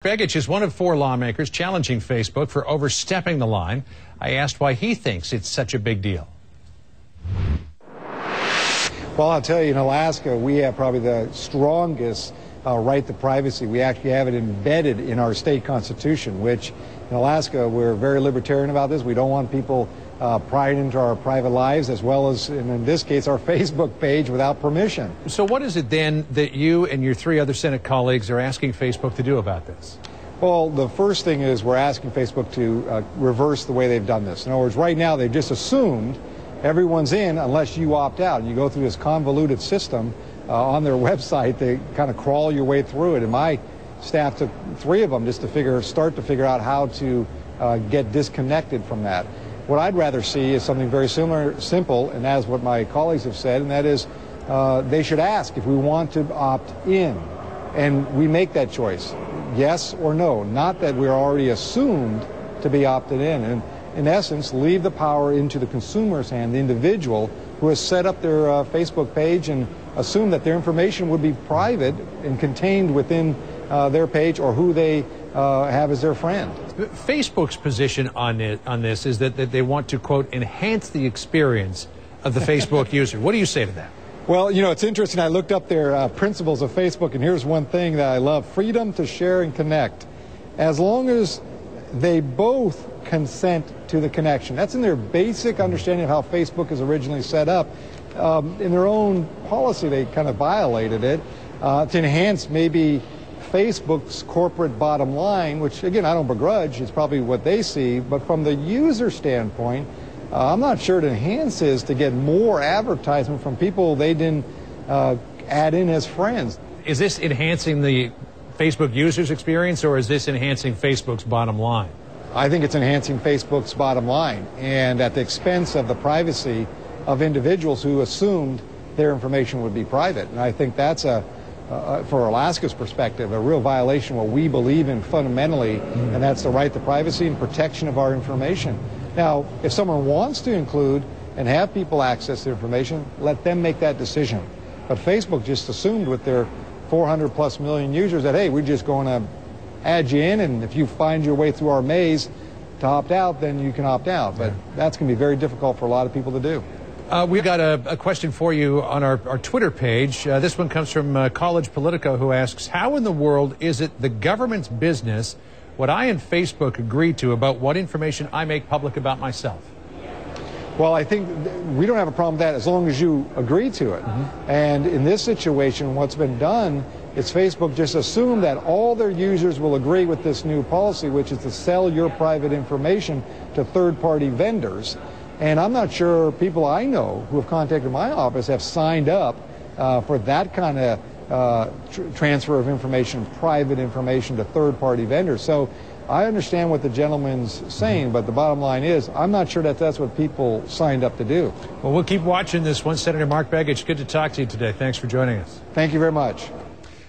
Begich is one of 4 lawmakers challenging Facebook for overstepping the line. I asked why he thinks it's such a big deal. Well, I'll tell you, in Alaska, we have probably the strongest right to privacy. We actually have it embedded in our state constitution, which in Alaska, we're very libertarian about this. We don't want people prying into our private lives, as well as, in this case, our Facebook page without permission. So what is it then that you and your 3 other Senate colleagues are asking Facebook to do about this? Well, the first thing is we're asking Facebook to reverse the way they've done this. In other words, right now they've just assumed everyone's in unless you opt out. And you go through this convoluted system on their website to kind of crawl your way through it. And my staff took 3 of them just to start to figure out how to get disconnected from that. What I'd rather see is something very simple, and that's what my colleagues have said, and that is they should ask if we want to opt in. And we make that choice, yes or no, not that we're already assumed to be opted in. And in essence, leave the power into the consumer's hand, the individual who has set up their Facebook page and assume that their information would be private and contained within their page or who they have as their friend. Facebook's position on this is that they want to, quote, enhance the experience of the Facebook user. What do you say to that? Well, you know, it's interesting. I looked up their principles of Facebook, and here's one thing that I love: freedom to share and connect. As long as they both consent to the connection. That's in their basic understanding of how Facebook is originally set up. In their own policy, they kind of violated it to enhance maybe Facebook's corporate bottom line, which, again, I don't begrudge. It's probably what they see. But from the user standpoint, I'm not sure it enhances to get more advertisement from people they didn't add in as friends. Is this enhancing the Facebook user's experience, or is this enhancing Facebook's bottom line? I think it's enhancing Facebook's bottom line, and at the expense of the privacy of individuals who assumed their information would be private. And I think that's for Alaska's perspective, a real violation of what we believe in fundamentally, and that's the right to privacy and protection of our information. Now, if someone wants to include and have people access their information, let them make that decision. But Facebook just assumed with their 400+ million users that, hey, we're just going to add you in, and if you find your way through our maze to opt out, then you can opt out. But that's going to be very difficult for a lot of people to do. We've got a question for you on our Twitter page. This one comes from College Politico, who asks, how in the world is it the government's business what I and Facebook agree to about what information I make public about myself? Well, I think we don't have a problem with that as long as you agree to it. And in this situation, what's been done is Facebook just assumed that all their users will agree with this new policy, which is to sell your private information to third-party vendors. And I'm not sure people I know who have contacted my office have signed up for that kind of transfer of information, private information to third-party vendors. So I understand what the gentleman's saying, but the bottom line is I'm not sure that that's what people signed up to do. Well, we'll keep watching this one. Senator Mark Begich, good to talk to you today. Thanks for joining us. Thank you very much.